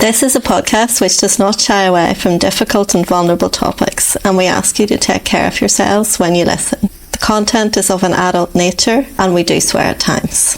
This is a podcast which does not shy away from difficult and vulnerable topics, and we ask you to take care of yourselves when you listen. The content is of an adult nature, and we do swear at times.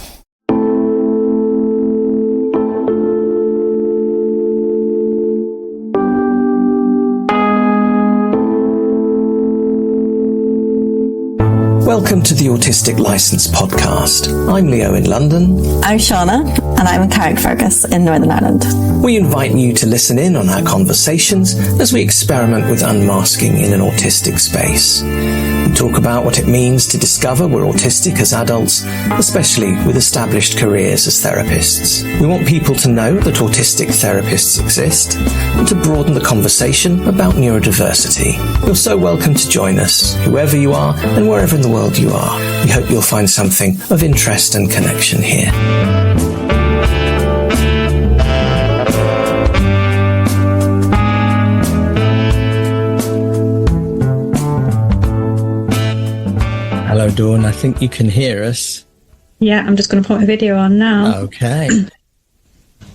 Welcome to the Autistic Licence podcast. I'm Leo in London. I'm Shauna, and I'm Carrickfergus in Northern Ireland. We invite you to listen in on our conversations as we experiment with unmasking in an autistic space. We talk about what it means to discover we're autistic as adults, especially with established careers as therapists. We want people to know that autistic therapists exist and to broaden the conversation about neurodiversity. You're so welcome to join us, whoever you are and wherever in the world you are. We hope you'll find something of interest and connection here. Hello, Dawn. I think you can hear us. Yeah, I'm just going to put my video on now. Okay.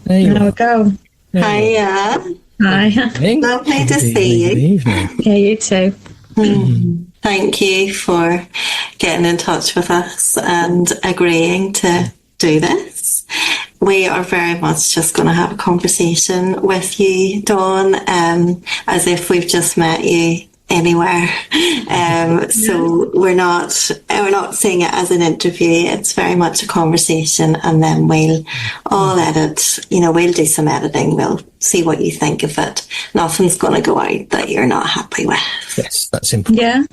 There we go. Hiya. Hi. Lovely to see you. Good evening. Yeah, you too. Thank you for getting in touch with us and agreeing to do this. We are very much just going to have a conversation with you, Dawn, as if we've just met you anywhere. So we're not seeing it as an interview. It's very much a conversation, and then we'll all edit. We'll do some editing. We'll see what you think of it. Nothing's going to go out that you're not happy with. Yes, that's important. Yeah.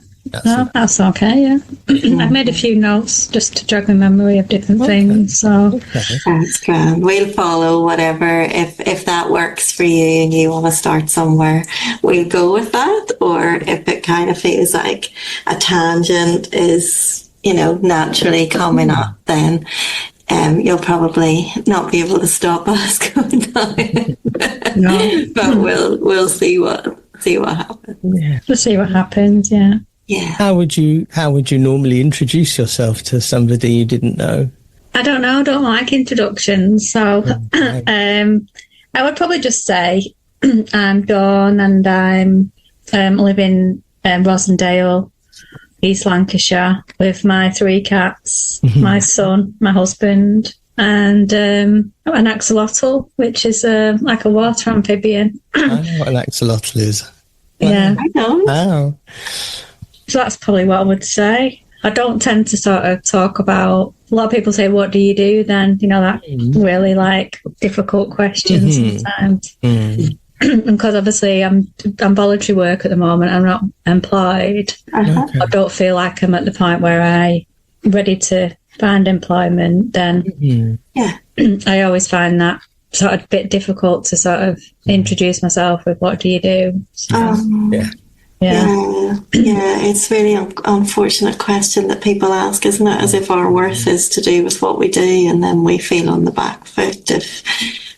That's okay, yeah. I've made a few notes just to jog my memory of different things. So that's grand. We'll follow whatever. If that works for you and you want to start somewhere, we'll go with that. Or if it kind of feels like a tangent is, naturally coming up, then you'll probably not be able to stop us going down. No. But we'll see what happens. Yeah. We'll see what happens, yeah. Yeah. How would you normally introduce yourself to somebody you didn't know? I don't know. I don't like introductions. So I would probably just say I'm Dawn and I'm live in Rosendale, East Lancashire, with my 3 cats, my son, my husband, and an axolotl, which is like a water amphibian. I know what an axolotl is. Yeah. I know. Wow. So that's probably what I would say. I don't tend to sort of talk about, a lot of people say, what do you do then? That really difficult questions sometimes. Because obviously I'm voluntary work at the moment. I'm not employed. Okay. I don't feel like I'm at the point where I'm ready to find employment. Then I always find that sort of bit difficult to sort of introduce myself with what do you do. So, Yeah, it's really unfortunate question that people ask, isn't it? As if our worth is to do with what we do, and then we feel on the back foot if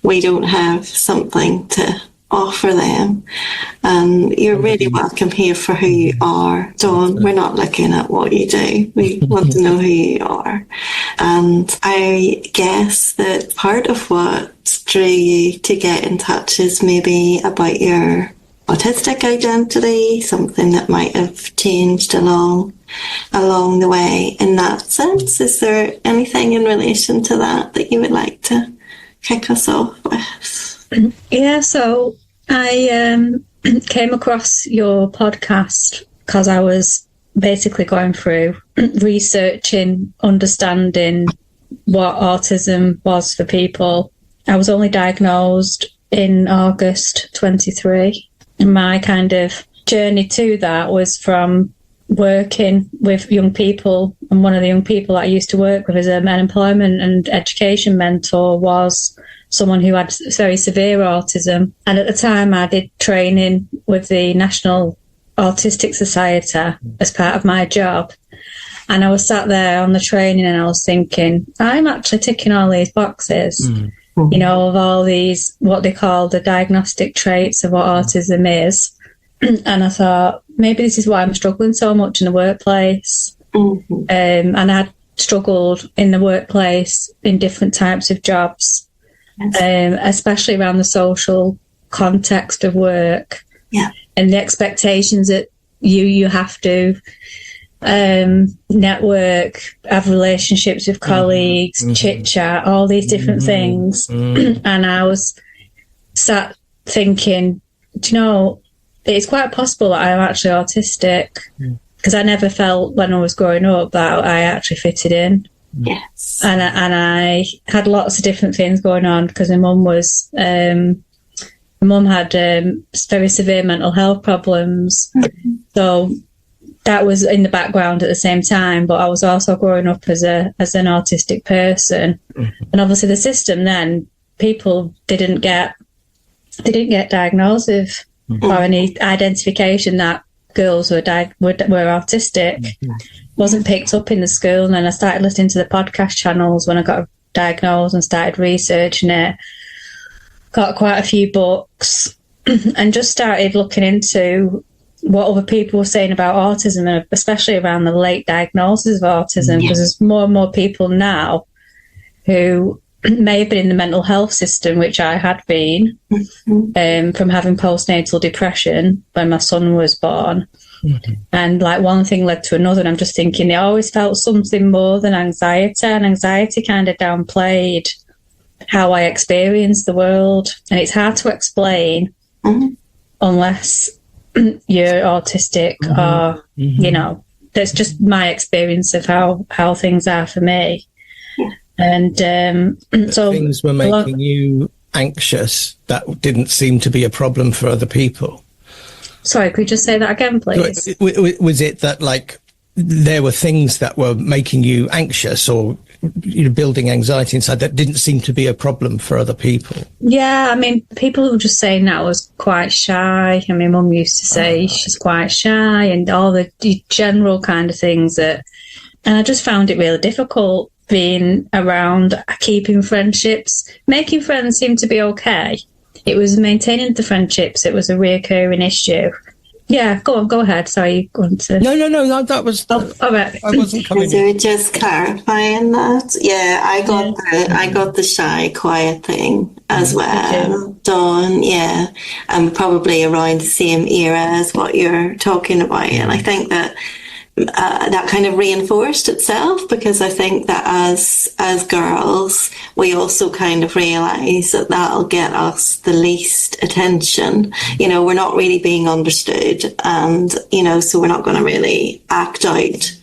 we don't have something to offer them. And you're really welcome here for who you are, Dawn. We're not looking at what you do. We want to know who you are. And I guess that part of what drew you to get in touch is maybe about your autistic identity, something that might have changed along the way. In that sense, is there anything in relation to that you would like to kick us off with? Yeah, so I came across your podcast because I was basically going through researching, understanding what autism was for people. I was only diagnosed in August 23. And my kind of journey to that was from working with young people. And one of the young people that I used to work with as an employment and education mentor was someone who had very severe autism. And at the time, I did training with the National Autistic Society as part of my job. And I was sat there on the training and I was thinking, I'm actually ticking all these boxes. Of all these, what they call the diagnostic traits of what autism is. And I thought, maybe this is why I'm struggling so much in the workplace. And I'd struggled in the workplace in different types of jobs. especially around the social context of work. Yeah. And the expectations that you have to network, have relationships with colleagues, chit-chat, all these different things. And I was sat thinking, do you know, it's quite possible that I'm actually autistic, because I never felt when I was growing up that I actually fitted in. Yes. And I had lots of different things going on, because my mum was... my mum had very severe mental health problems. So that was in the background at the same time, but I was also growing up as an autistic person. And obviously the system then, people didn't get diagnosed with or any identification that girls were autistic. Wasn't picked up in the school. And then I started listening to the podcast channels when I got diagnosed and started researching it. Got quite a few books and just started looking into what other people were saying about autism, and especially around the late diagnosis of autism, because there's more and more people now who may have been in the mental health system, which I had been, from having postnatal depression when my son was born. And like one thing led to another, and I'm just thinking I always felt something more than anxiety, and anxiety kind of downplayed how I experience the world. And it's hard to explain unless you're autistic or, you know, that's just my experience of how things are for me. And so things were making you anxious that didn't seem to be a problem for other people. Sorry, could you just say that again, please? Was it that, like, there were things that were making you anxious or, you know, building anxiety inside that didn't seem to be a problem for other people? Yeah, I mean, people were just saying that I was quite shy. I mean, Mum used to say she's quite shy, and all the general kind of things that... And I just found it really difficult being around, keeping friendships. Making friends seemed to be okay. It was maintaining the friendships. It was a reoccurring issue. Yeah, go ahead. Sorry, you want to... No, that was... all right. I wasn't coming... So just clarifying that. Yeah, I got the shy, quiet thing as well. Dawn, yeah. And probably around the same era as what you're talking about. And I think that that kind of reinforced itself, because I think that as girls, we also kind of realise that that'll get us the least attention. You know, we're not really being understood, and, you know, so we're not going to really act out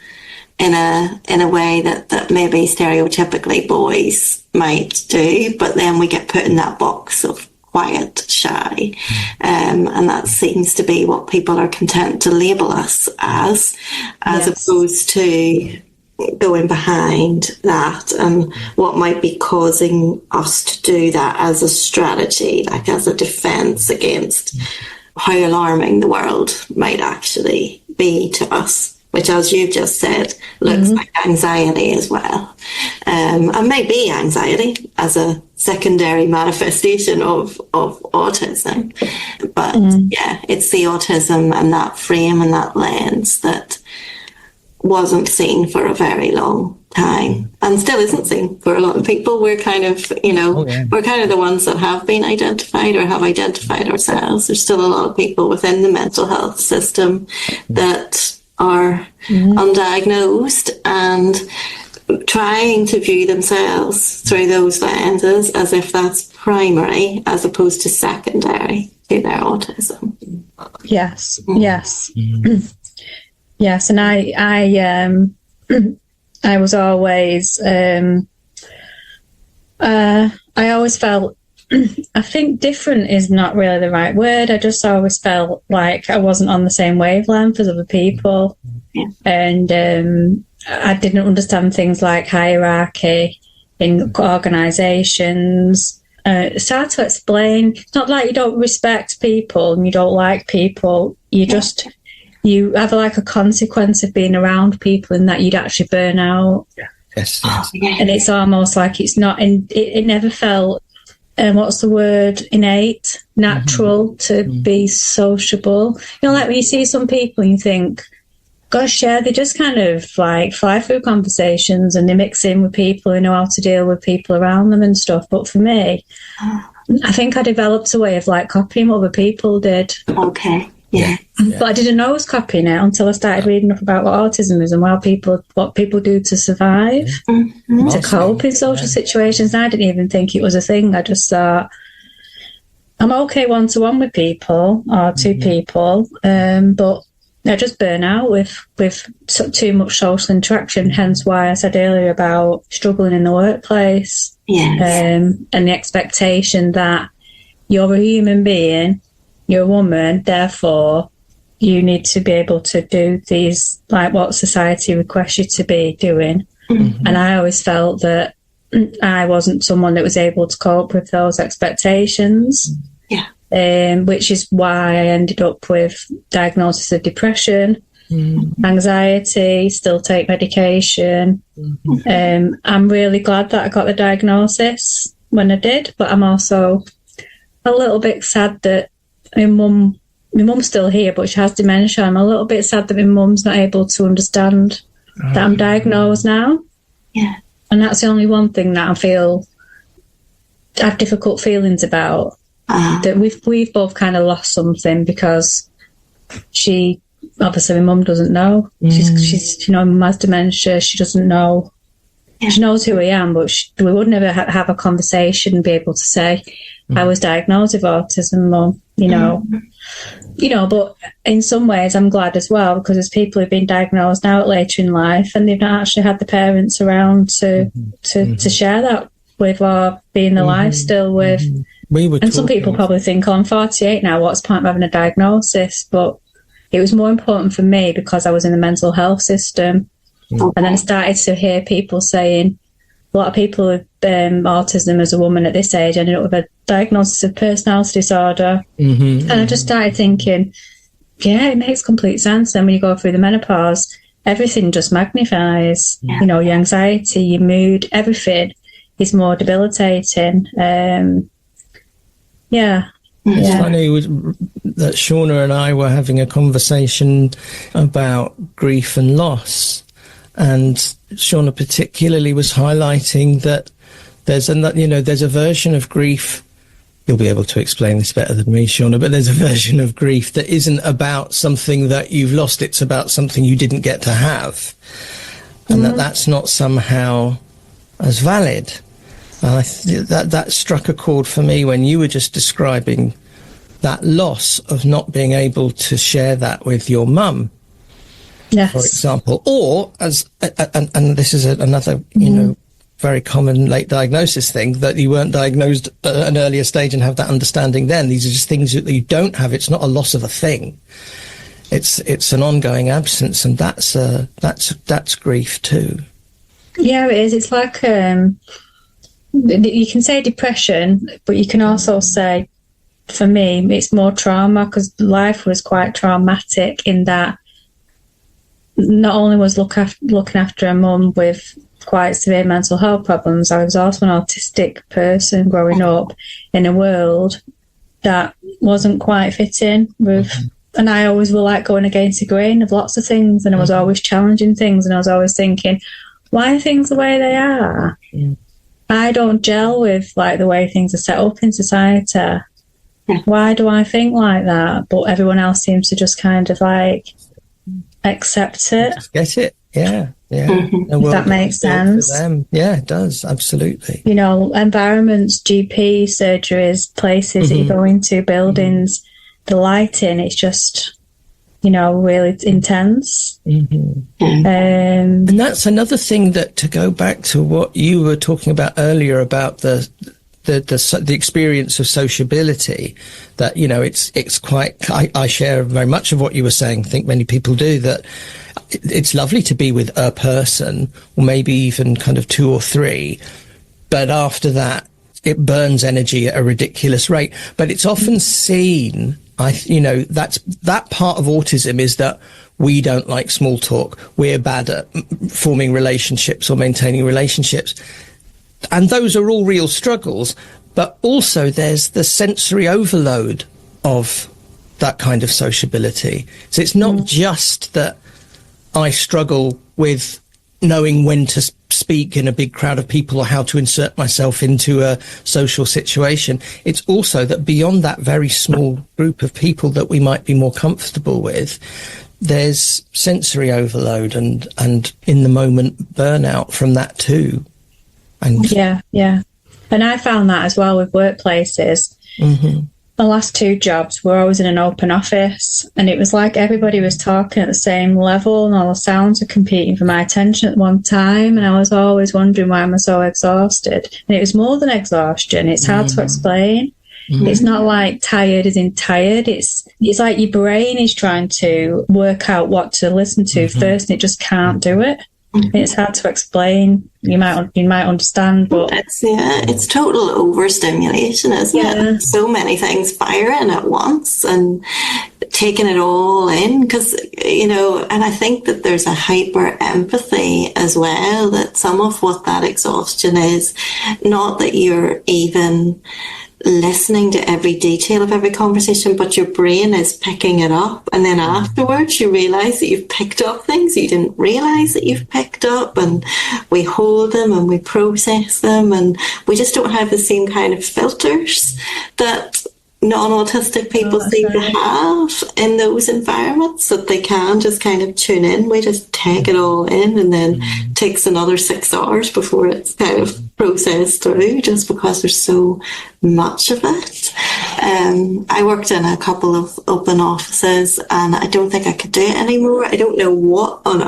in a way that maybe stereotypically boys might do, but then we get put in that box of quiet, shy, and that seems to be what people are content to label us as opposed to going behind that and what might be causing us to do that as a strategy, like as a defense against how alarming the world might actually be to us, which, as you've just said, looks like anxiety as well. And maybe anxiety as a secondary manifestation of autism. But yeah, it's the autism and that frame and that lens that wasn't seen for a very long time and still isn't seen for a lot of people. We're kind of, you know, we're kind of the ones that have been identified or have identified ourselves. There's still a lot of people within the mental health system that are undiagnosed and trying to view themselves through those lenses as if that's primary as opposed to secondary to their autism. Yes. Yes, and I was always I always felt, I think different is not really the right word. I just always felt like I wasn't on the same wavelength as other people. And I didn't understand things like hierarchy in organisations. It's hard to explain. It's not like you don't respect people and you don't like people. You just, you have like a consequence of being around people and that you'd actually burn out. Yes. And it's almost like it's not, it never felt, what's the word, innate, natural to be sociable. You know, like when you see some people and you think, Gosh, yeah, they just kind of like fly through conversations and they mix in with people who know how to deal with people around them and stuff. But for me, I think I developed a way of like copying what other people did. Okay. Yeah. But I didn't know I was copying it until I started reading up about what autism is and what people do to survive, to cope in social situations. And I didn't even think it was a thing. I just thought, I'm okay one-to-one with people or two people, but I just burn out with too much social interaction, hence why I said earlier about struggling in the workplace. Yes. And the expectation that you're a human being, you're a woman, therefore you need to be able to do these, like what society requests you to be doing. And I always felt that I wasn't someone that was able to cope with those expectations. Yeah. Which is why I ended up with diagnosis of depression, anxiety, still take medication. I'm really glad that I got the diagnosis when I did, but I'm also a little bit sad that my mum's still here, but she has dementia. I'm a little bit sad that my mum's not able to understand that I'm diagnosed now. Yeah. And that's the only one thing that I have difficult feelings about. That we've both kind of lost something, because she, obviously my mum doesn't know. She's my mum has dementia. She doesn't know. Yeah. She knows who I am, but we would never have a conversation and be able to say, I was diagnosed with autism, Mum, but in some ways I'm glad as well, because there's people who've been diagnosed now later in life and they've not actually had the parents around to share that with, or be in the life still with. And some people probably think, I'm 48 now, what's the point of having a diagnosis? But it was more important for me because I was in the mental health system. And then I started to hear people saying, a lot of people with autism as a woman at this age ended up with a diagnosis of personality disorder. And I just started thinking, yeah, it makes complete sense. And when you go through the menopause, everything just magnifies. Your anxiety, your mood, everything is more debilitating. It's funny that Shauna and I were having a conversation about grief and loss, and Shauna particularly was highlighting that there's a version of grief. You'll be able to explain this better than me, Shauna, but there's a version of grief that isn't about something that you've lost. It's about something you didn't get to have, and that's not somehow as valid. That struck a chord for me when you were just describing that loss of not being able to share that with your mum, for example, or and this is another very common late diagnosis thing, that you weren't diagnosed at an earlier stage and have that understanding then. These are just things that you don't have. It's not a loss of a thing. It's an ongoing absence, and that's grief too. Yeah, it is. It's like you can say depression, but you can also say, for me, it's more trauma, because life was quite traumatic in that not only was looking after a mum with quite severe mental health problems, I was also an autistic person growing up in a world that wasn't quite fitting with, and I always were like going against the grain of lots of things, and I was always challenging things, and I was always thinking, why are things the way they are? I don't gel with like the way things are set up in society. Why do I think like that? But everyone else seems to just kind of like accept it. Just get it. Yeah. If that makes sense. Yeah, it does. Absolutely. Environments, GP surgeries, places that you go into, buildings, the lighting, it's just, really intense. And that's another thing, that to go back to what you were talking about earlier about the experience of sociability, that it's quite, I share very much of what you were saying. I think many people do, that it's lovely to be with a person, or maybe even kind of two or three, but after that it burns energy at a ridiculous rate. But it's often seen, that part of autism is that we don't like small talk. We're bad at forming relationships or maintaining relationships. And those are all real struggles. But also there's the sensory overload of that kind of sociability. So it's not just that I struggle with knowing when to speak in a big crowd of people or how to insert myself into a social situation. It's also that beyond that very small group of people that we might be more comfortable with, there's sensory overload and in the moment burnout from that too. And yeah. And I found that as well with workplaces. Mm-hmm. The last 2 jobs were always in an open office, and it was like everybody was talking at the same level and all the sounds were competing for my attention at one time, and I was always wondering why am I so exhausted. And it was more than exhaustion. It's hard to explain. Mm-hmm. It's not like tired as in tired. It's like your brain is trying to work out what to listen to first, and it just can't do it. It's hard to explain. You might understand, but it's total overstimulation, isn't it? So many things firing at once and taking it all in, because and I think that there's a hyper empathy as well. That some of what that exhaustion is, not that you're even listening to every detail of every conversation, but your brain is picking it up, and then afterwards you realise that you've picked up things you didn't realise that you've picked up, and we hold them and we process them, and we just don't have the same kind of filters that non-autistic people seem to have in those environments, that they can just kind of tune in. We just take it all in, and then it takes another 6 hours before it's kind of processed through, just because there's so much of it. I worked in a couple of open offices, and I don't think I could do it anymore. I don't know how on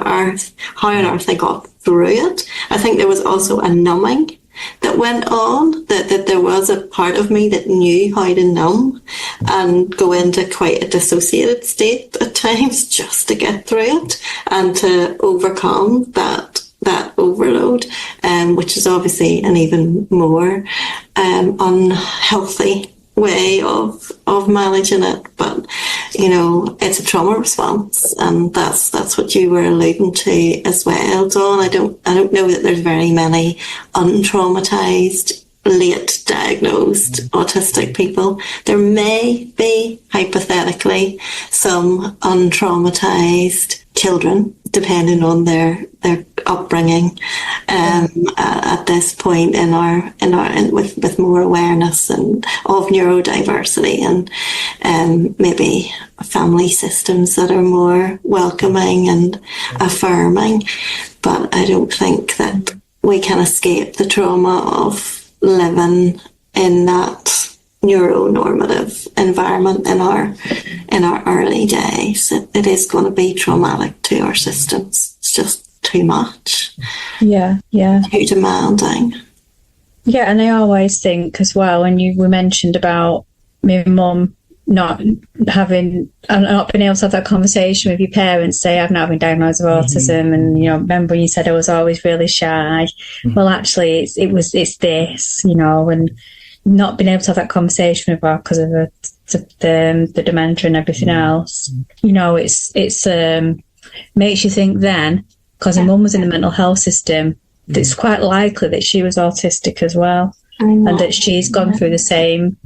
earth I got through it. I think there was also a numbing that went on, that there was a part of me that knew how to numb and go into quite a dissociated state at times just to get through it and to overcome that overload, which is obviously an even more unhealthy way of managing it. But it's a trauma response, and that's what you were alluding to as well, Dawn. I don't know that there's very many untraumatized, late diagnosed autistic people. There may be, hypothetically, some untraumatized children, depending on their upbringing, at this point with more awareness and of neurodiversity, and maybe family systems that are more welcoming and affirming. But I don't think that we can escape the trauma of living in that neuronormative environment in our early days. It is going to be traumatic to our systems. It's just too much. Yeah. Too demanding. Yeah, and I always think as well, when we mentioned about my mum not being able to have that conversation with your parents, say I've now been diagnosed with autism, and remember you said I was always really shy. Well, actually it's this, and not being able to have that conversation with her because of the dementia and everything else. It's makes you think then, because her mum was in the mental health system, that it's quite likely that she was autistic as well, and that she's gone through the same.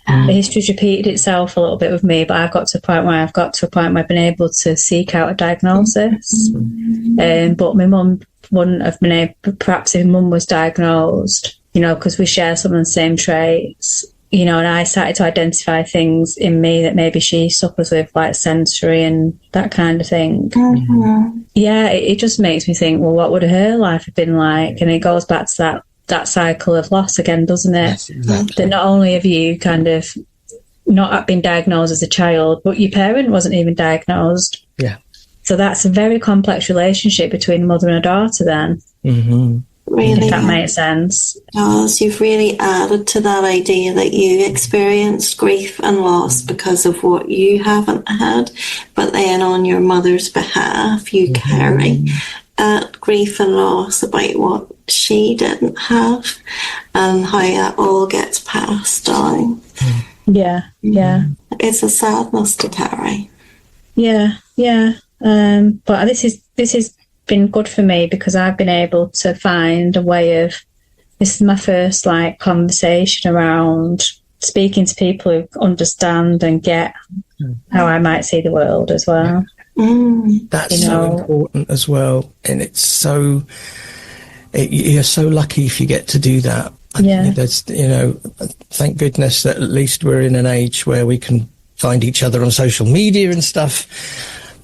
The history's repeated itself a little bit with me, but I've got to a point where I've been able to seek out a diagnosis. But my mum wouldn't have been able, perhaps if mum was diagnosed, because we share some of the same traits, and I started to identify things in me that maybe she suffers with, like sensory and that kind of thing. Yeah, it just makes me think, well, what would her life have been like? And it goes back to that cycle of loss again, doesn't it? Yes, exactly. That not only have you kind of not been diagnosed as a child, but your parent wasn't even diagnosed. Yeah. So that's a very complex relationship between a mother and a daughter then. Really, if that makes sense. You've really added to that idea that you experienced grief and loss because of what you haven't had, but then on your mother's behalf you carry that grief and loss about what she didn't have, and how that all gets passed down. Yeah. It's a sadness to carry. Yeah. But this is been good for me, because I've been able to find a way of, this is my first conversation around speaking to people who understand and get how I might see the world as well. That's so important as well. And it's so, you're so lucky if you get to do that. There's, thank goodness that at least we're in an age where we can find each other on social media and stuff.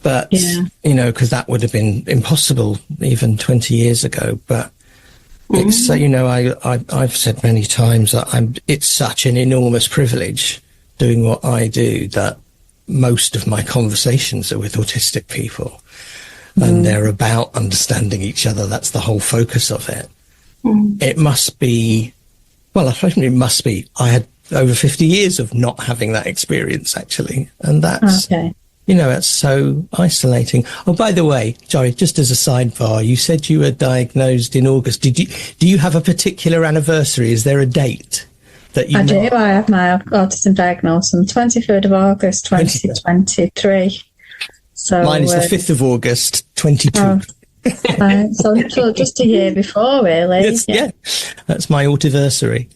But, because that would have been impossible even 20 years ago. But it's, I've said many times that it's such an enormous privilege doing what I do that most of my conversations are with autistic people, and they're about understanding each other. That's the whole focus of it. It must be, well, I think it must be. I had over 50 years of not having that experience, actually. And that's, it's so isolating. Oh, by the way, sorry, just as a sidebar, you said you were diagnosed in August. Do you have a particular anniversary? Is there a date? I do. I have my autism diagnosis on 23rd of August, 2023. So mine is the 5th of August, 22. So just a year before, really. Yes, yeah. That's my autiversary.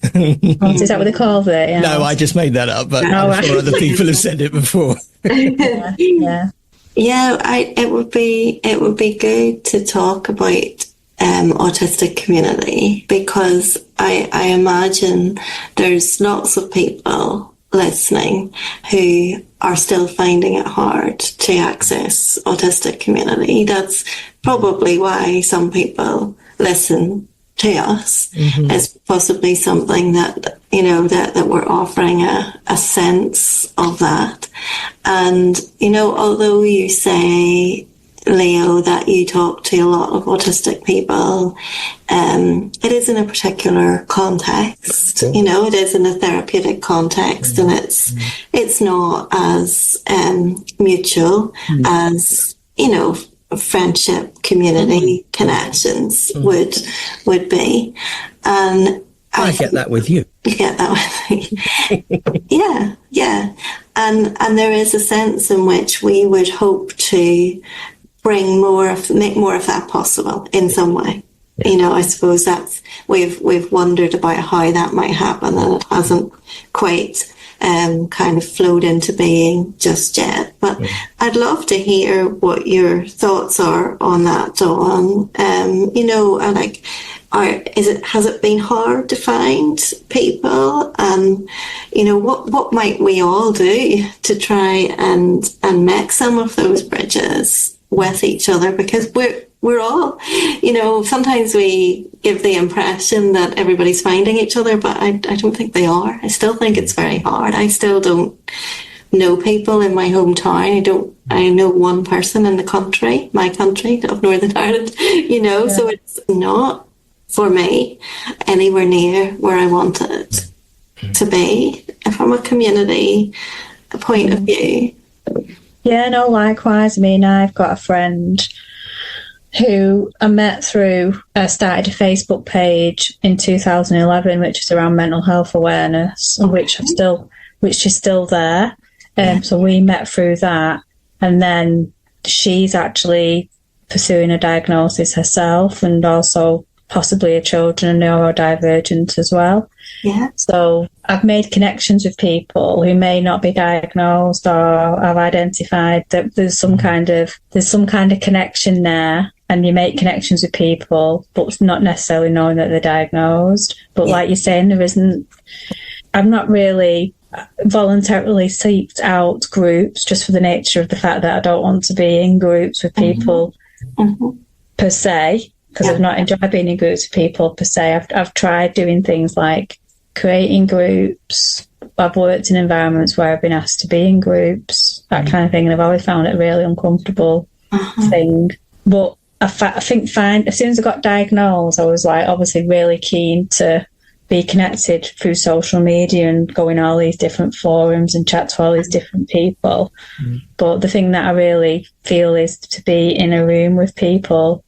Is that what they call it? Yeah. No, I just made that up, but I'm sure other people have said it before. Yeah, it would be good to talk about autistic community, because I imagine there's lots of people listening who are still finding it hard to access autistic community. That's probably why some people listen to us. It's possibly something that, that we're offering a sense of that. And, although you say, Leo, that you talk to a lot of autistic people, it is in a particular context. It is in a therapeutic context, and it's not as mutual as friendship, community connections would be. And I get that with you. You get that with me. Yeah. And there is a sense in which we would hope to make more of that possible in some way. I suppose that's we've wondered about how that might happen, and it hasn't quite kind of flowed into being just yet. But I'd love to hear what your thoughts are on that, Dawn. Has it been hard to find people? And what might we all do to try and make some of those bridges with each other? Because we're all, sometimes we give the impression that everybody's finding each other, but I don't think they are. I still think it's very hard. I still don't know people in my hometown. I know one person in my country of Northern Ireland, so it's not for me anywhere near where I want it to be from a community point of view. Yeah, no, likewise. I mean, I've got a friend who I met through, started a Facebook page in 2011, which is around mental health awareness, which is still there. So we met through that, and then she's actually pursuing a diagnosis herself, and also possibly her children are neurodivergent as well. Yeah. So I've made connections with people who may not be diagnosed, or I've identified that there's some kind of connection there, and you make connections with people, but not necessarily knowing that they're diagnosed. But like you're saying, I've not really voluntarily seeked out groups, just for the nature of the fact that I don't want to be in groups with people per se, because I've not enjoyed being in groups with people per se. I've tried doing things like creating groups. I've worked in environments where I've been asked to be in groups, that kind of thing, and I've always found it a really uncomfortable thing. But I think as soon as I got diagnosed, I was obviously really keen to be connected through social media and go in all these different forums and chat to all these different people. But the thing that I really feel is to be in a room with people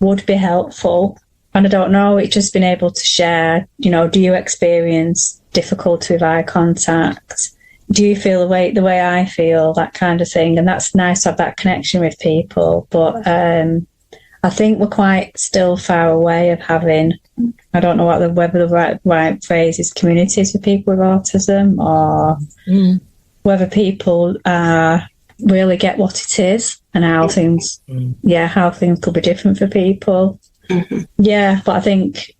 would be helpful. And I don't know, it's just been able to share, do you experience difficulty with eye contact? Do you feel the way I feel, that kind of thing? And that's nice to have that connection with people. But I think we're quite still far away of having, I don't know whether the right phrase is communities for people with autism, or whether people are really get what it is and how things, how things could be different for people. Yeah, but I think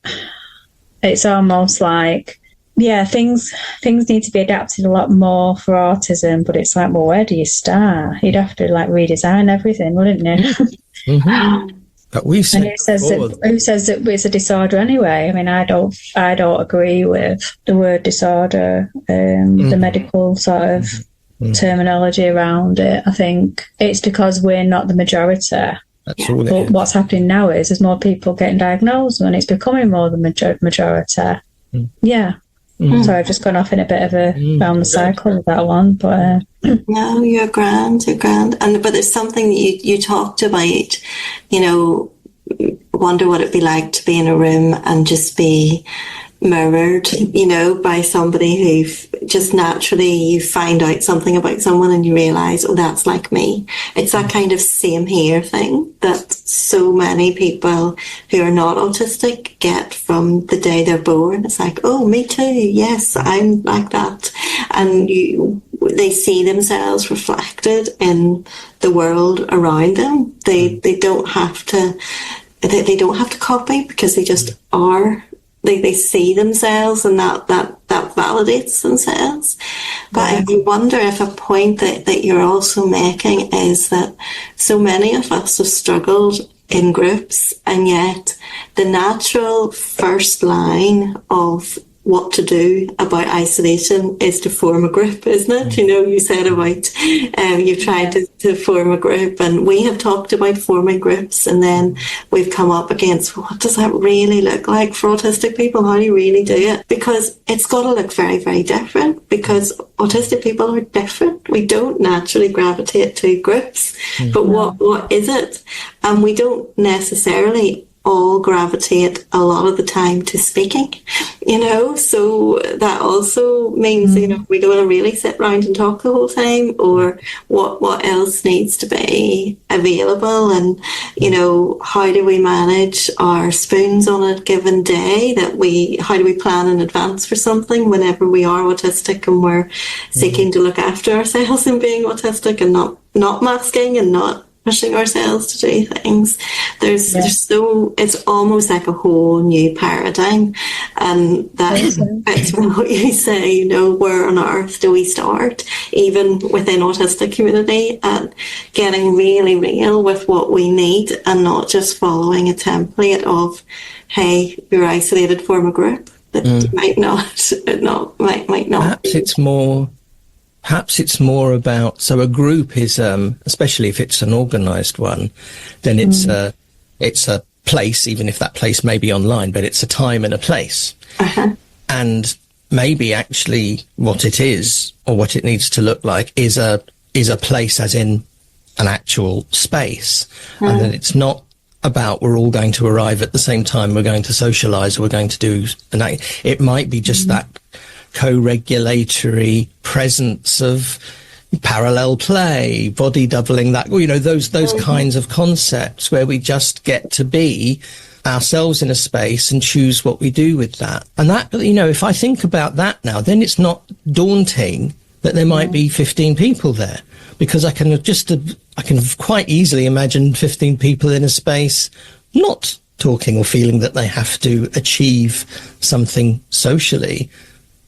it's almost like, things need to be adapted a lot more for autism, but it's like, well, where do you start? You'd have to like redesign everything, wouldn't you? But we've said, and who says that it's a disorder anyway? I mean, I don't agree with the word disorder, the medical sort of terminology around it. I think it's because we're not the majority. That's all it But is. what's happening now is there's more people getting diagnosed and it's becoming more the majority. Yeah. So I've just gone off in a bit of a round the cycle with that one, but no, you're grand. But there's something that you talked about, wonder what it'd be like to be in a room and just be mirrored, by somebody who just naturally you find out something about someone and you realise, oh, that's like me. It's that kind of same here thing that so many people who are not autistic get from the day they're born. It's like, oh, me too. Yes, I'm like that. And they see themselves reflected in the world around them. They don't have to copy because they just are. They see themselves and that validates themselves. But I wonder if a point that you're also making is that so many of us have struggled in groups, and yet the natural first line of what to do about isolation is to form a group, isn't it? You said about you've tried to form a group, and we have talked about forming groups, and then we've come up against, what does that really look like for autistic people? How do you really do it? Because it's got to look very, very different, because autistic people are different. We don't naturally gravitate to groups, but what is it? And we don't necessarily all gravitate a lot of the time to speaking, so that also means, we don't want to really sit around and talk the whole time, or what else needs to be available, and, how do we manage our spoons on a given day, how do we plan in advance for something whenever we are autistic and we're seeking to look after ourselves and being autistic and not masking and not pushing ourselves to do things. It's almost like a whole new paradigm, and that's what you say. Where on earth do we start, even within autistic community, at getting really real with what we need and not just following a template of, hey, you're isolated, form a group. That might not. Perhaps it's more about, so a group is, especially if it's an organised one, then it's a place, even if that place may be online, but it's a time and a place. And maybe actually what it is, or what it needs to look like, is a place as in an actual space. And then it's not about we're all going to arrive at the same time, we're going to socialise, or we're going to do an act. It might be just that co-regulatory presence of parallel play, body doubling, that, those kinds of concepts where we just get to be ourselves in a space and choose what we do with that. And that, if I think about that now, then it's not daunting that there might be 15 people there, because I can quite easily imagine 15 people in a space not talking or feeling that they have to achieve something socially,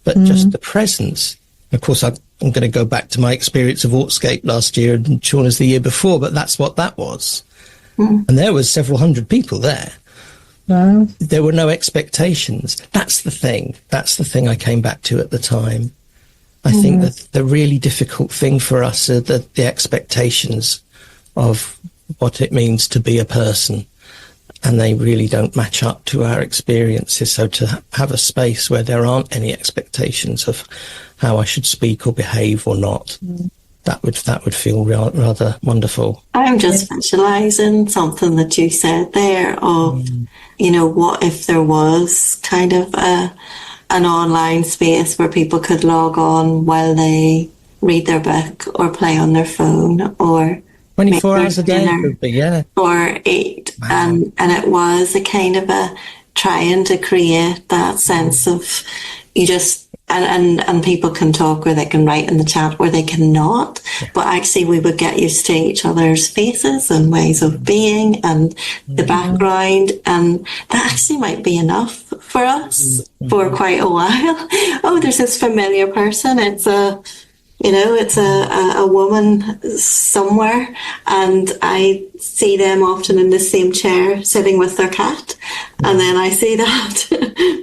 but just the presence. Of course, I'm going to go back to my experience of Autistic last year and Shauna's the year before, but that's what that was. And there was several hundred people there. Wow. There were no expectations. That's the thing I came back to at the time. I think that the really difficult thing for us are the expectations of what it means to be a person. And they really don't match up to our experiences. So to have a space where there aren't any expectations of how I should speak or behave or not, that would feel rather wonderful. I'm just visualising something that you said there of, what if there was kind of an online space where people could log on while they read their book or play on their phone or 24 hours a day could be, or eat. Wow. And it was a kind of a trying to create that sense of you just and people can talk or they can write in the chat or they cannot. But actually we would get used to each other's faces and ways of being and the background, and that actually might be enough for us for quite a while. Oh, there's this familiar person. It's a woman somewhere, and I see them often in the same chair sitting with their cat, and then I see that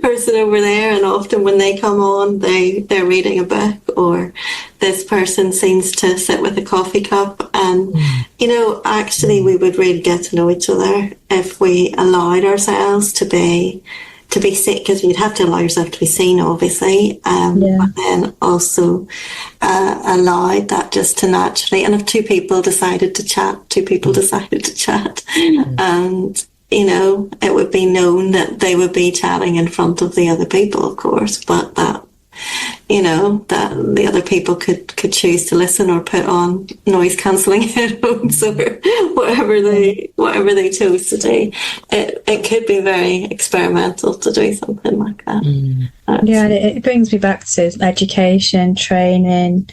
person over there, and often when they come on they're reading a book, or this person seems to sit with a coffee cup, and actually we would really get to know each other if we allowed ourselves to be seen, because you'd have to allow yourself to be seen, obviously, but then also allowed that just to naturally. And if two people decided to chat, and it would be known that they would be chatting in front of the other people, of course, but that that the other people could choose to listen or put on noise cancelling headphones or whatever they chose to do. It could be very experimental to do something like that. It brings me back to education, training,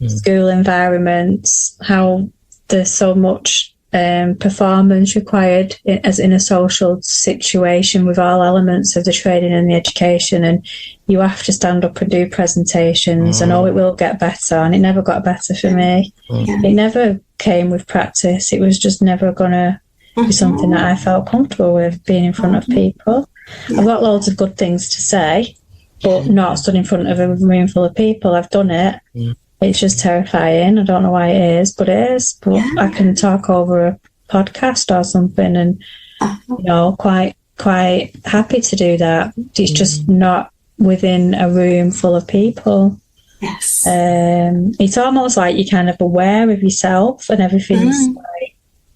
school environments, how there's so much performance required as in a social situation with all elements of the training and the education, and you have to stand up and do presentations, and it will get better, and it never got better for me. It never came with practice. It was just never gonna be something that I felt comfortable with, being in front of people. I've got loads of good things to say, but not stood in front of a room full of people. I've done it. It's just terrifying. I don't know why it is, but it is. But I can talk over a podcast or something, and quite happy to do that. It's just not within a room full of people. Yes. It's almost like you're kind of aware of yourself, and everything's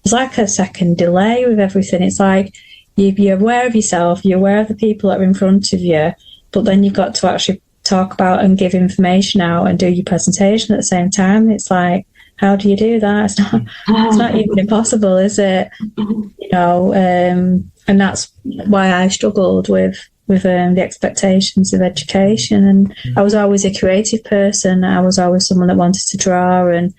there's like a second delay with everything. It's like you're aware of yourself, you're aware of the people that are in front of you, but then you've got to actually talk about and give information out and do your presentation at the same time. It's like, how do you do that? It's not even impossible, is it? And that's why I struggled with the expectations of education. And I was always a creative person. I was always someone that wanted to draw and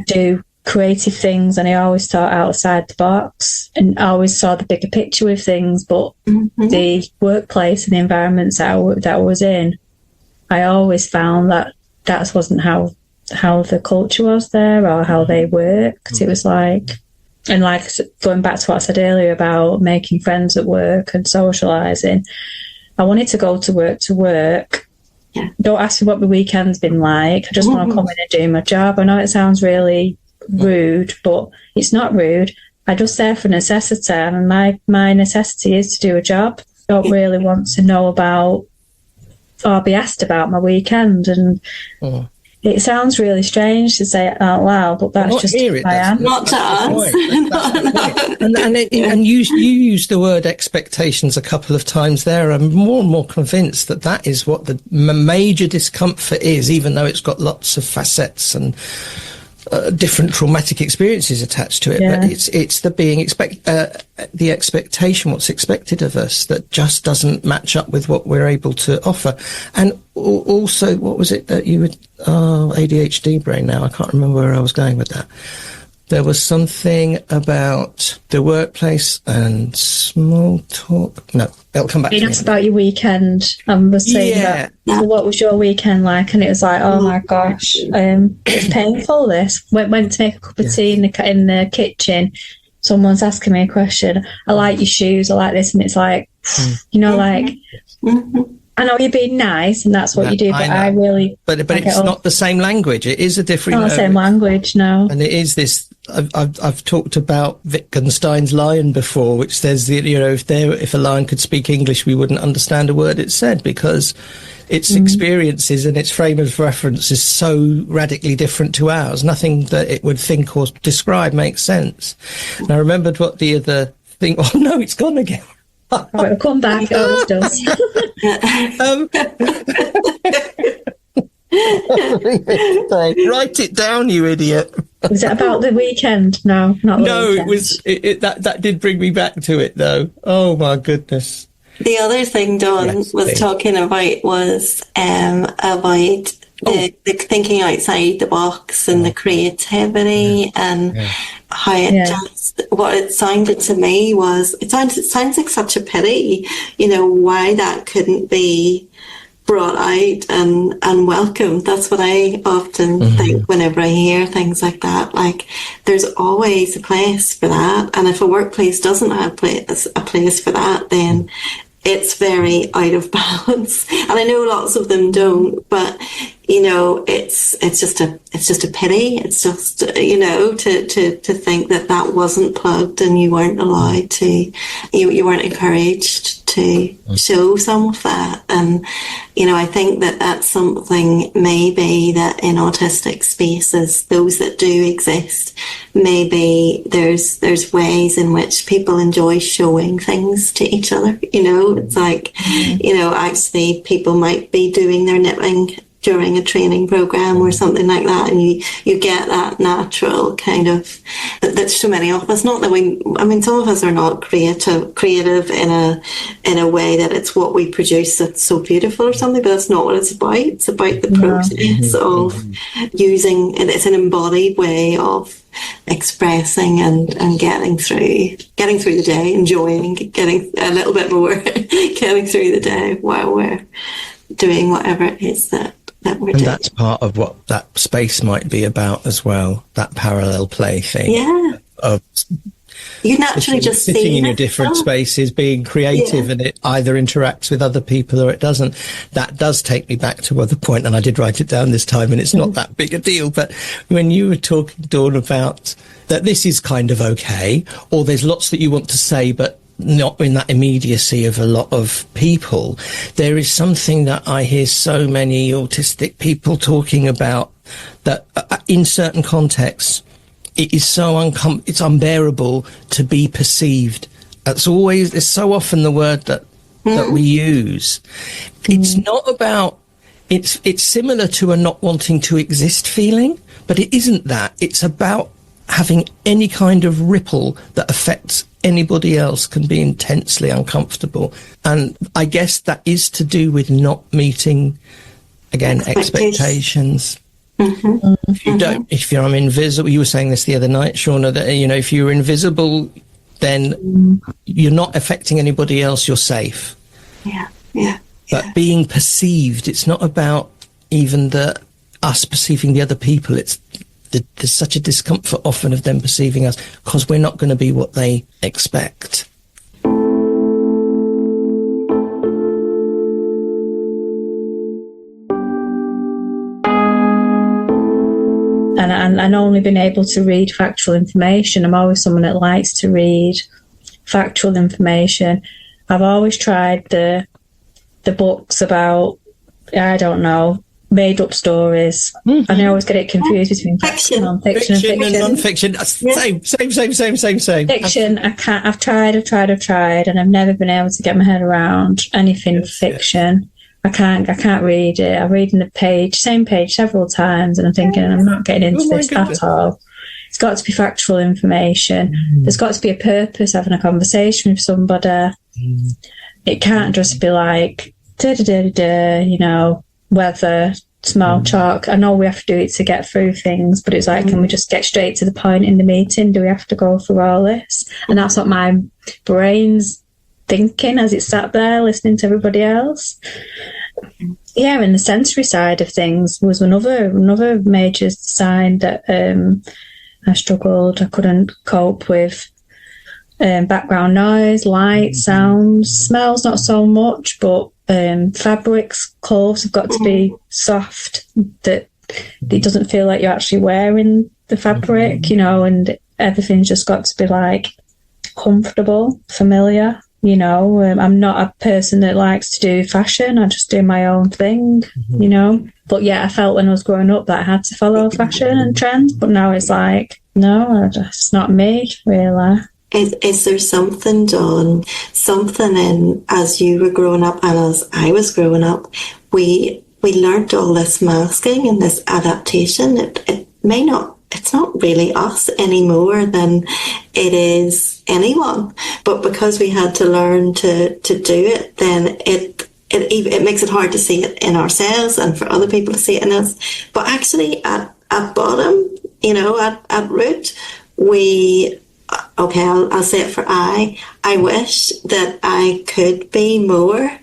do creative things, and I always thought outside the box and always saw the bigger picture with things. But the workplace and the environments that I was in, I always found that wasn't how the culture was there or how they worked. It was like, and like going back to what I said earlier about making friends at work and socialising, I wanted to go to work. Yeah. Don't ask me what my weekend's been like. I just want to come in and do my job. I know it sounds really rude, but it's not rude. I just there for necessity, and my necessity is to do a job. I don't really want to know about or be asked about my weekend, and it sounds really strange to say it out loud, but that's just who I am. Not to us. And you used the word expectations a couple of times there. I'm more and more convinced that is what the major discomfort is, even though it's got lots of facets and different traumatic experiences attached to it. But it's the the expectation, what's expected of us, that just doesn't match up with what we're able to offer. And also, what was it that you would ADHD brain now, I can't remember where I was going with that. There was something about the workplace and small talk. No, it'll come back to me. You asked about your weekend. I was saying what was your weekend like? And it was like, oh my gosh, it's painful. This went to make a cup of tea in the kitchen. Someone's asking me a question. I like your shoes. I like this, and it's like, like. I know you're being nice, and that's what you do, but I really. But it's not the same language. It is a different. Not the same language, no. And it is this. I've talked about Wittgenstein's lion before, which says that if a lion could speak English, we wouldn't understand a word it said, because its experiences and its frame of reference is so radically different to ours. Nothing that it would think or describe makes sense. And I remembered what the other thing. Oh no, it's gone again. Right, we'll come back. It always does. Write it down, you idiot. Was it about the weekend? No, not the weekend. It was. That did bring me back to it, though. Oh my goodness. The other thing Dawn was talking about was about the thinking outside the box and the creativity and how it just, what it sounded to me was, it sounds like such a pity, you know, why that couldn't be brought out and welcomed. That's what I often think whenever I hear things like that. Like, there's always a place for that, and if a workplace doesn't have a place for that, then it's very out of balance. And I know lots of them don't, but you know, it's just a pity. It's just, you know, to think that wasn't plugged and you weren't allowed to, you weren't encouraged to show some of that. And you know, I think that's something maybe that in autistic spaces, those that do exist, maybe there's ways in which people enjoy showing things to each other. You know, it's like, you know, actually people might be doing their knitting during a training program or something like that, and you get that natural kind of, that's so many of us, not that some of us are not creative in a way that it's what we produce that's so beautiful or something, but that's not what it's about. It's about the process of using, and it's an embodied way of expressing and getting through the day, enjoying, getting a little bit more, getting through the day while we're doing whatever it is that we're doing. That's part of what that space might be about as well, that parallel play thing. Yeah. Of you naturally just sitting in your different spaces, being creative, and it either interacts with other people or it doesn't. That does take me back to the point, and I did write it down this time, and it's not that big a deal. But when you were talking, Dawn, about that this is kind of okay, or there's lots that you want to say, but not in that immediacy of a lot of people, there is something that I hear so many autistic people talking about, that in certain contexts, it is so it's unbearable to be perceived. It's so often the word that we use. It's not about, it's similar to a not wanting to exist feeling, but it isn't that. It's about having any kind of ripple that affects anybody else can be intensely uncomfortable. And I guess that is to do with not meeting, again, expectations. If you're invisible, you were saying this the other night, Shauna, that, you know, if you're invisible, then you're not affecting anybody else, you're safe. But being perceived, it's not about even us perceiving the other people. There's such a discomfort often of them perceiving us because we're not going to be what they expect. And only been able to read factual information. I'm always someone that likes to read factual information. I've always tried the books about, I don't know, made up stories. And I always get it confused between fiction and non-fiction. Fiction and non-fiction. Same. Fiction, I've tried, and I've never been able to get my head around anything fiction. I can't read it. I read in the same page several times, and I'm thinking, I'm not getting into this at all. It's got to be factual information. There's got to be a purpose having a conversation with somebody. It can't just be like, you know, weather, small talk. I know we have to do it to get through things, but it's like, can we just get straight to the point in the meeting? Do we have to go through all this? And that's what my brain's thinking as it sat there listening to everybody else. Yeah, and the sensory side of things was another major sign that I struggled. I couldn't cope with background noise, light, sounds, smells not so much, but fabrics, clothes have got to be soft, that it doesn't feel like you're actually wearing the fabric, you know, and everything's just got to be like comfortable, familiar. You know, I'm not a person that likes to do fashion. I just do my own thing, you know. But yeah, I felt when I was growing up that I had to follow fashion and trends. But now it's like, no, it's not me, really. Is there something, Dawn, something in, as you were growing up and as I was growing up, we learnt all this masking and this adaptation. It may not it's not really us any more than it is anyone. But because we had to learn to do it, then it makes it hard to see it in ourselves and for other people to see it in us. But actually, at bottom, you know, at root, I'll say it for I wish that I could be more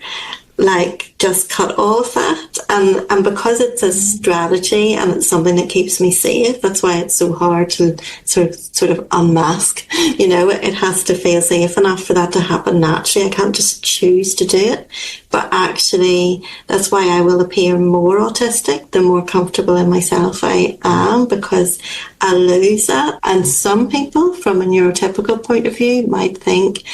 like just cut off that, and because it's a strategy and it's something that keeps me safe, that's why it's so hard to sort of unmask. You know, it has to feel safe enough for that to happen naturally. I can't just choose to do it. But actually, that's why I will appear more autistic the more comfortable in myself I am, because I lose that. And some people, from a neurotypical point of view, might think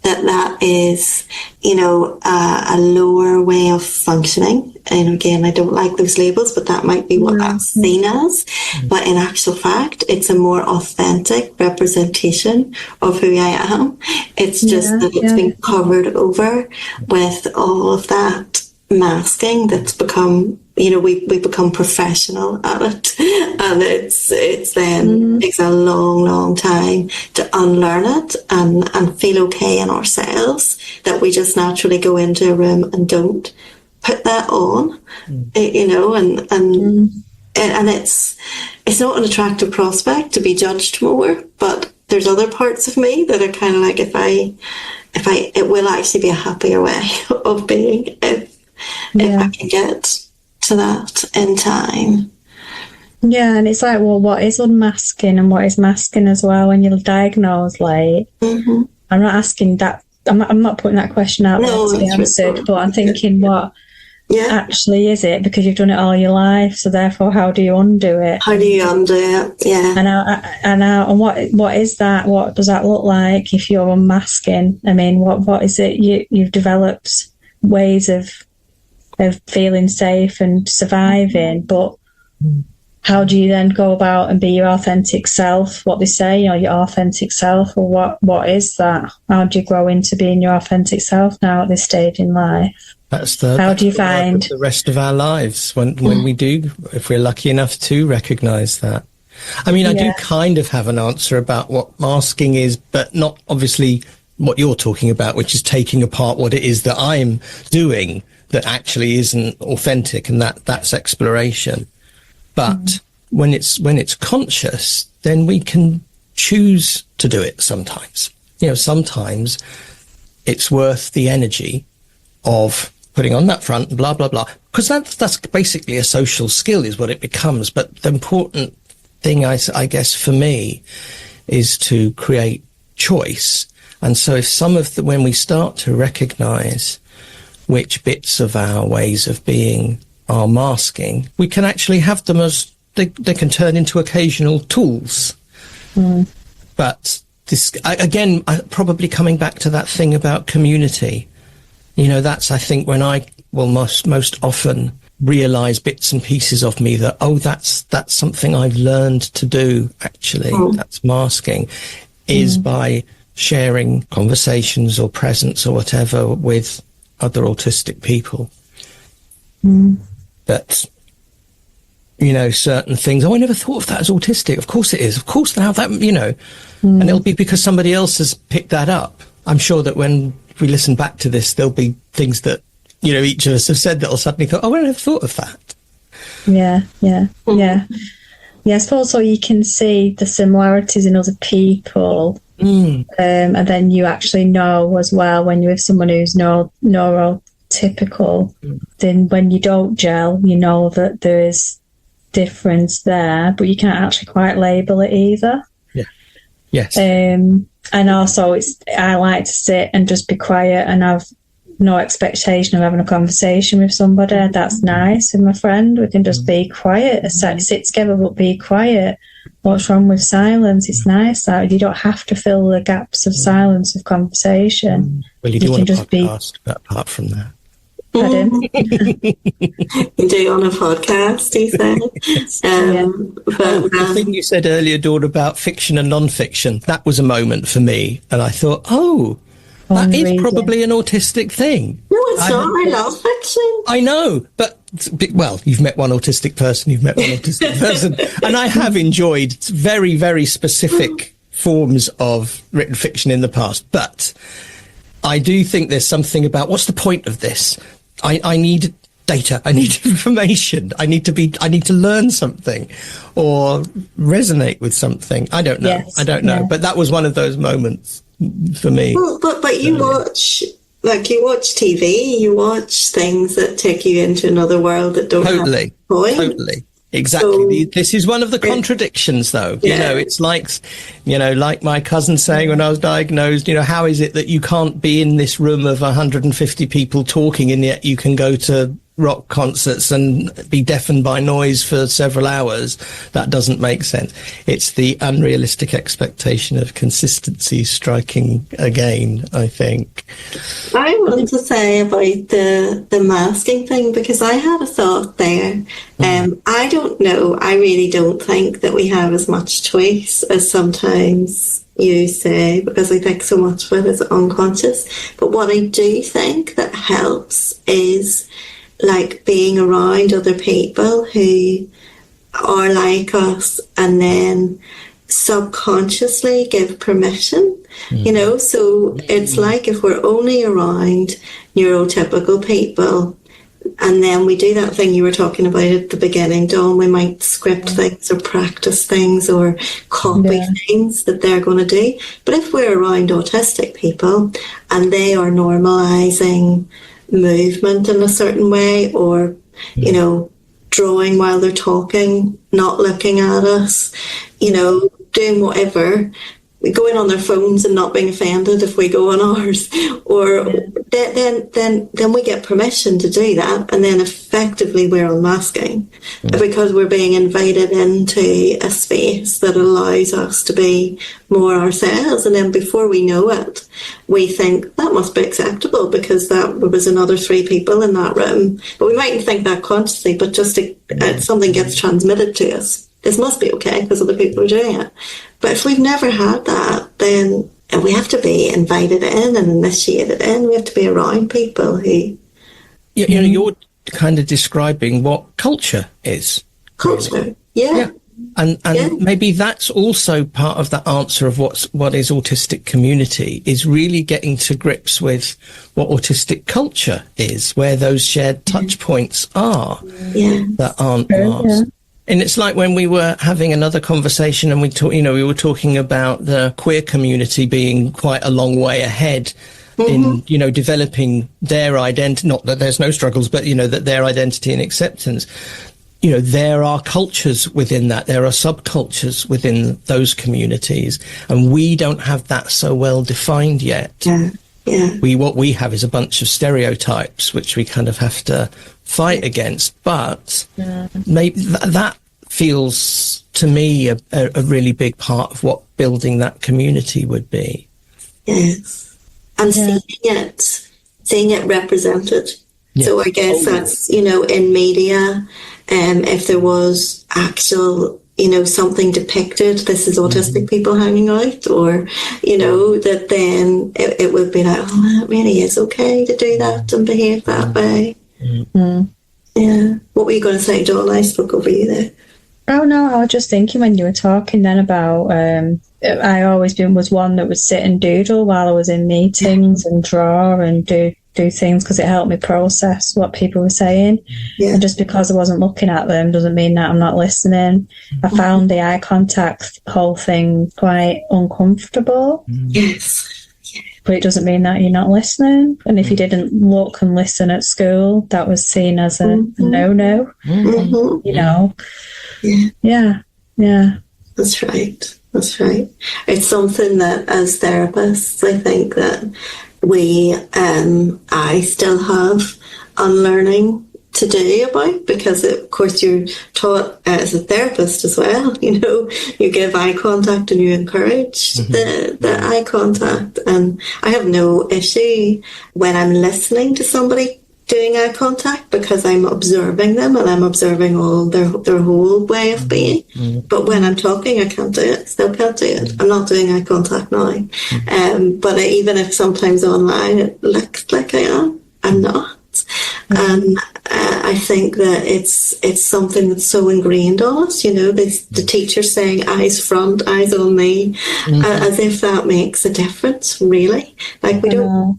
that is, you know, a lower way of functioning. And again, I don't like those labels, but that might be what that's seen as. But in actual fact, it's a more authentic representation of who I am. It's just that it's been covered over with all of that masking that's become, you know, we become professional at it, and it's then takes a long time to unlearn it and feel okay in ourselves, that we just naturally go into a room and don't put that on, you know, and it's not an attractive prospect to be judged more, but there's other parts of me that are kind of like, if I it will actually be a happier way of being if I can get to that in time. Yeah, and it's like, well, what is unmasking and what is masking as well when you're diagnosed late? I'm not asking that, I'm not putting that question out there to be answered, but I'm thinking, what actually is it? Because you've done it all your life, so therefore, how do you undo it? How do you undo it? Yeah. And what is that? What does that look like if you're unmasking? I mean, what is it? You've developed ways of feeling safe and surviving, but how do you then go about and be your authentic self? What they say, you know, your authentic self, or what is that? How do you grow into being your authentic self now at this stage in life? How do you find the rest of our lives when we do, if we're lucky enough to recognize that? I mean, I do kind of have an answer about what masking is, but not obviously what you're talking about, which is taking apart what it is that I'm doing that actually isn't authentic, and that's exploration. But when it's conscious, then we can choose to do it sometimes. You know, sometimes it's worth the energy of putting on that front, blah, blah, blah, because that's basically a social skill is what it becomes. But the important thing, I guess, for me is to create choice. And so if when we start to recognize which bits of our ways of being are masking, we can actually have them as they can turn into occasional tools. But this, again, probably coming back to that thing about community, you know, that's, I think, when I will most often realize bits and pieces of me that, oh, that's something I've learned to do, actually. That's masking, is by sharing conversations or presence or whatever with other autistic people. That, you know, certain things, oh, I never thought of that as autistic. Of course it is. Of course now that, you know, and it'll be because somebody else has picked that up. I'm sure that when we listen back to this, there'll be things that, you know, each of us have said that'll suddenly go, oh, I never thought of that. Yeah, I suppose so you can see the similarities in other people. And then you actually know as well when you're with someone who's neurotypical, then when you don't gel, you know that there is difference there, but you can't actually quite label it either. Yes. And also I like to sit and just be quiet and have no expectation of having a conversation with somebody. That's nice with my friend. We can just be quiet, sit together but be quiet. What's wrong with silence? It's nice that you don't have to fill the gaps of silence with conversation. Well, you do want a podcast apart from that. Pardon? You do on a podcast, you say? The thing you said earlier, Dawn, about fiction and non-fiction, that was a moment for me. And I thought, that is probably an autistic thing. No, it's not. I love fiction. I know, but, well, you've met one autistic person, and I have enjoyed very, very specific forms of written fiction in the past, but I do think there's something about, what's the point of this? I need data, I need information, I need to learn something or resonate with something. I don't know. But that was one of those moments for me. Well, but you watch TV, you watch things that take you into another world that don't have a point. Totally. Exactly. So, this is one of the contradictions, though. Yeah. You know, it's like, like my cousin saying when I was diagnosed, how is it that you can't be in this room of 150 people talking and yet you can go to rock concerts and be deafened by noise for several hours? That doesn't make sense. It's the unrealistic expectation of consistency striking again, I think. I want to say about the masking thing, because I had a thought there. I don't know. I really don't think that we have as much choice as sometimes you say, because I think so much of it is unconscious. But what I do think that helps is like being around other people who are like us and then subconsciously give permission, so it's like if we're only around neurotypical people and then we do that thing you were talking about at the beginning, Dawn, we might script things or practice things or copy things that they're going to do. But if we're around autistic people and they are normalizing movement in a certain way, or drawing while they're talking, not looking at us, doing whatever, going on their phones and not being offended if we go on ours, or then we get permission to do that, and then effectively we're unmasking because we're being invited into a space that allows us to be more ourselves. And then before we know it, we think that must be acceptable because that was another 3 people in that room. But we mightn't think that consciously, but just something gets transmitted to us. This must be okay because other people are doing it. But if we've never had that, then we have to be invited in and initiated in. We have to be around people who... You're kind of describing what culture is. Culture, yeah. And maybe that's also part of the answer of what is autistic community, is really getting to grips with what autistic culture is, where those shared touch points are that aren't masked. And it's like when we were having another conversation and we were talking about the queer community being quite a long way ahead in, developing their identity, not that there's no struggles, but, that their identity and acceptance. There are cultures within that. There are subcultures within those communities, and we don't have that so well defined yet. What we have is a bunch of stereotypes, which we kind of have to fight against. But maybe that feels to me a really big part of what building that community would be. Yes, and seeing it represented. Yeah. So I guess that's in media, if there was actual something depicted, this is autistic people hanging out, or, that then it would be like, oh, that really is okay to do that and behave that way. Yeah. What were you going to say, Dawn? I spoke over you there. Oh, no, I was just thinking when you were talking then about, I always was one that would sit and doodle while I was in meetings and draw and do things because it helped me process what people were saying. And just because I wasn't looking at them doesn't mean that I'm not listening. I found the eye contact whole thing quite uncomfortable. Yes. But it doesn't mean that you're not listening. And if you didn't look and listen at school, that was seen as a no-no. Yeah. That's right. It's something that as therapists, I think that I still have unlearning to do about, because of course you're taught as a therapist as well, you give eye contact and you encourage the eye contact. And I have no issue when I'm listening to somebody doing eye contact because I'm observing them and I'm observing all their whole way of being. But when I'm talking, I can't do it. Still can't do it. I'm not doing eye contact now. But even if sometimes online it looks like I am, I'm not. And I think that it's something that's so ingrained on us, the teacher saying eyes front, eyes on me, as if that makes a difference, really. Like we don't,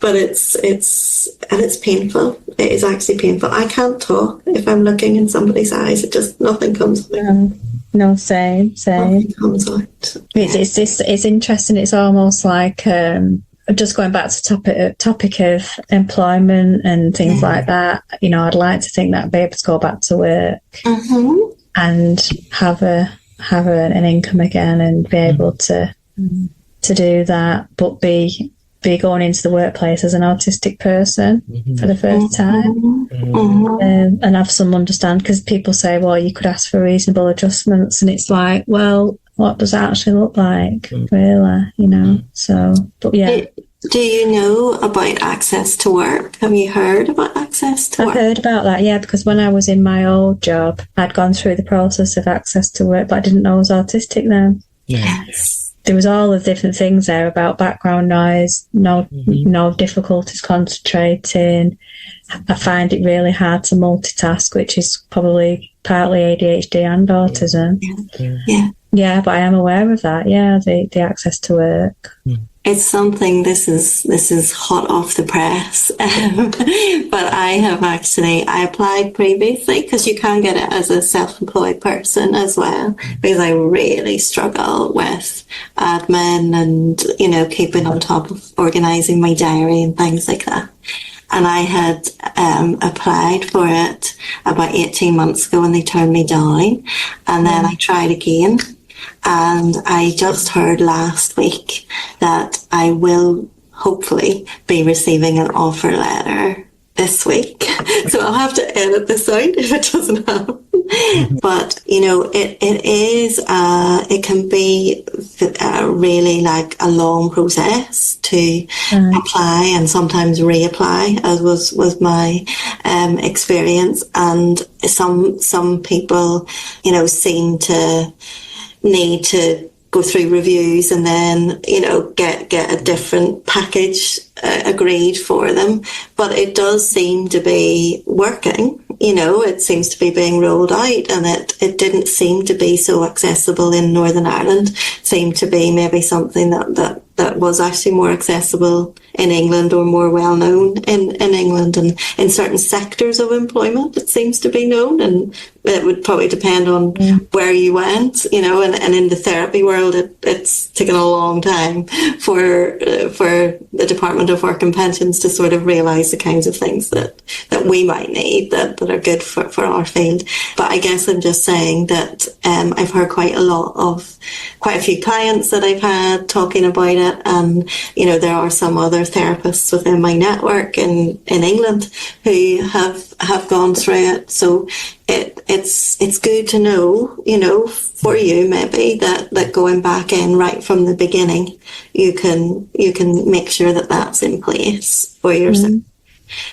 but it's painful. It is actually painful. I can't talk if I'm looking in somebody's eyes. It just, nothing comes out. No, same. Nothing comes out. It's interesting. It's almost like, just going back to the topic of employment and things like that, I'd like to think that I'd be able to go back to work and have an income again and be able to do that, but be going into the workplace as an autistic person for the first time, and have some understand, because people say, well, you could ask for reasonable adjustments, and it's like, well, what does that actually look like, really, so, but yeah. Do you know about access to work? Have you heard about access to work? I've heard about that, yeah, because when I was in my old job, I'd gone through the process of access to work, but I didn't know I was autistic then. Yes. There was all the different things there about background noise, no difficulties concentrating. I find it really hard to multitask, which is probably partly ADHD and autism. Yeah, but I am aware of that. Yeah, the access to work. It's something, this is hot off the press, but I applied previously, because you can get it as a self-employed person as well, because I really struggle with admin and, keeping on top of organising my diary and things like that. And I had applied for it about 18 months ago and they turned me down. And then I tried again. And I just heard last week that I will hopefully be receiving an offer letter this week. So I'll have to edit this out if it doesn't happen. But, it can be really like a long process to apply and sometimes reapply, as was my experience. And some people, seem to need to go through reviews and then, get a different package agreed for them. But it does seem to be working, it seems to be being rolled out, and it didn't seem to be so accessible in Northern Ireland. It seemed to be maybe something that was actually more accessible in England, or more well known in England, and in certain sectors of employment it seems to be known, and it would probably depend on where you went, and in the therapy world it's taken a long time for the Department of Work and Pensions to sort of realise the kinds of things that we might need that are good for our field. But I guess I'm just saying that I've heard quite a few clients that I've had talking about it, and there are some other therapists within my network in England who have gone through it. So it's good to know, for you maybe that going back in right from the beginning, you can make sure that that's in place for yourself.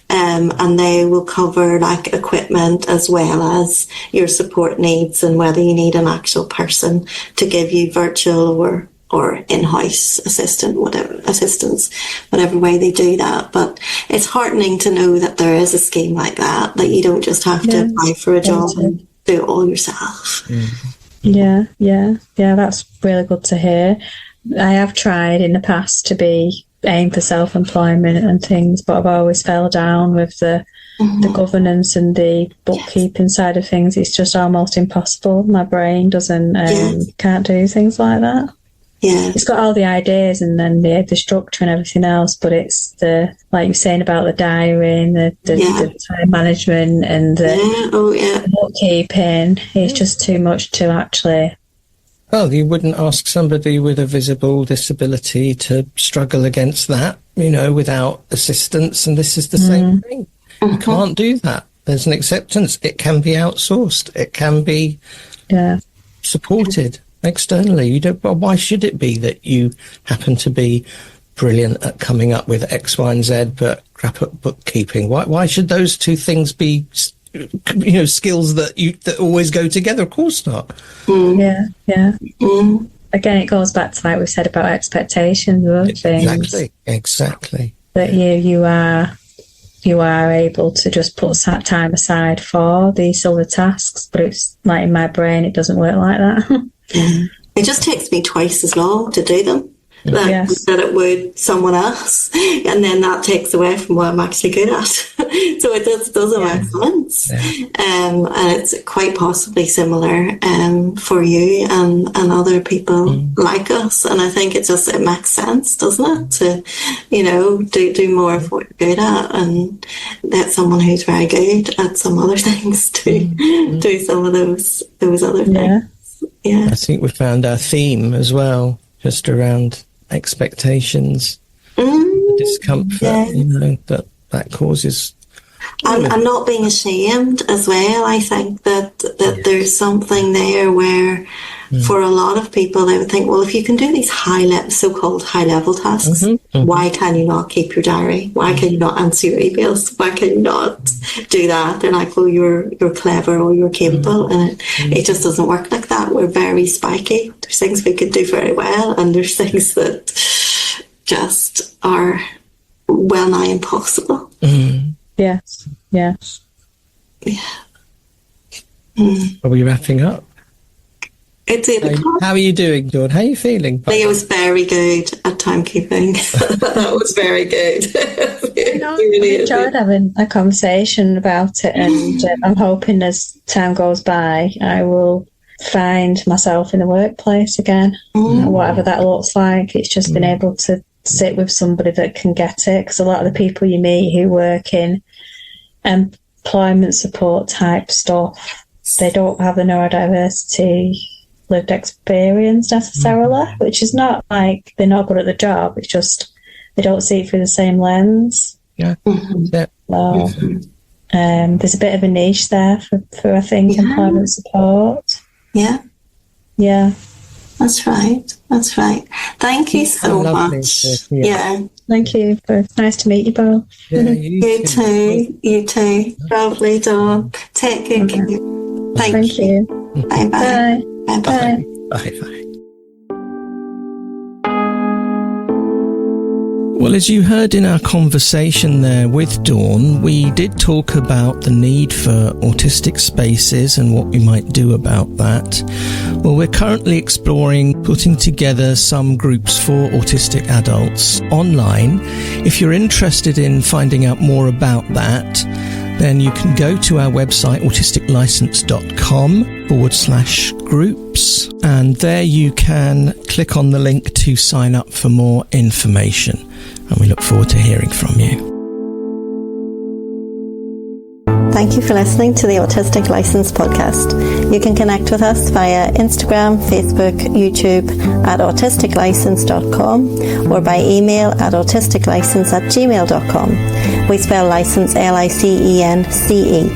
And they will cover like equipment as well as your support needs, and whether you need an actual person to give you virtual or in-house assistance, whatever way they do that. But it's heartening to know that there is a scheme like that you don't just have to apply for a job and do it all yourself. Yeah, that's really good to hear. I have tried in the past to aim for self-employment and things, but I've always fell down with the governance and the bookkeeping side of things. It's just almost impossible. My brain can't do things like that. Yeah. It's got all the ideas and then the structure and everything else, but it's the, like you're saying about the diary and the time management and the bookkeeping. It's just too much to actually. Well, you wouldn't ask somebody with a visible disability to struggle against that, without assistance. And this is the same thing. You can't do that. There's an acceptance. It can be outsourced. It can be supported externally. Why should it be that you happen to be brilliant at coming up with X, Y, and Z, but crap at bookkeeping? Why should those two things be, skills that always go together? Of course not. Yeah. Again, it goes back to like we said about expectations of things. Exactly. that you are able to just put time aside for these other tasks. But it's like in my brain, it doesn't work like that. Yeah. It just takes me twice as long to do them that it would someone else, and then that takes away from what I'm actually good at. So it doesn't make sense. And it's quite possibly similar for you and other people like us. And I think it makes sense, doesn't it, to, you know, do more of what you're good at, and let someone who's very good at some other things to do some of those other things. Yeah. I think we found our theme as well, just around expectations, the discomfort, you know, that causes. And not being ashamed as well. I think that there's something there where for a lot of people they would think, well, if you can do these so-called high-level tasks, why can you not keep your diary? Why can you not answer your emails? Why can you not do that? They're like, well, you're clever or you're capable, and it just doesn't work like that. We're very spiky. There's things we could do very well, and there's things that just are well nigh impossible. Yes. Yeah. Are we wrapping up? It's 8 o'clock. How are you doing, Dawn? How are you feeling? I was very good at timekeeping. That was very good. I enjoyed having a conversation about it, and I'm hoping as time goes by, I will find myself in the workplace again, whatever that looks like. It's just been able to sit with somebody that can get it, because a lot of the people you meet who work in employment support type stuff, they don't have the neurodiversity lived experience necessarily, which is not like they're not good at the job, it's just they don't see it through the same lens. So, there's a bit of a niche there for I think employment support. That's right. Thank you so much. Thank you. It's nice to meet you both. You too. Lovely, Dawn. Take good care. Thank you. Bye. Bye. Well, as you heard in our conversation there with Dawn, we did talk about the need for autistic spaces and what we might do about that. Well, we're currently exploring putting together some groups for autistic adults online. If you're interested in finding out more about that, then you can go to our website, autisticlicense.com/groups, and there you can click on the link to sign up for more information. And we look forward to hearing from you. Thank you for listening to the Autistic License podcast. You can connect with us via Instagram, Facebook, YouTube at autisticlicense.com or by email at autisticlicense@gmail.com. We spell license LICENCE.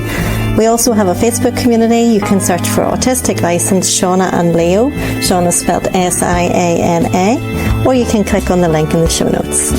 We also have a Facebook community. You can search for Autistic License Shauna and Leo. Shauna spelled SIANA, or you can click on the link in the show notes.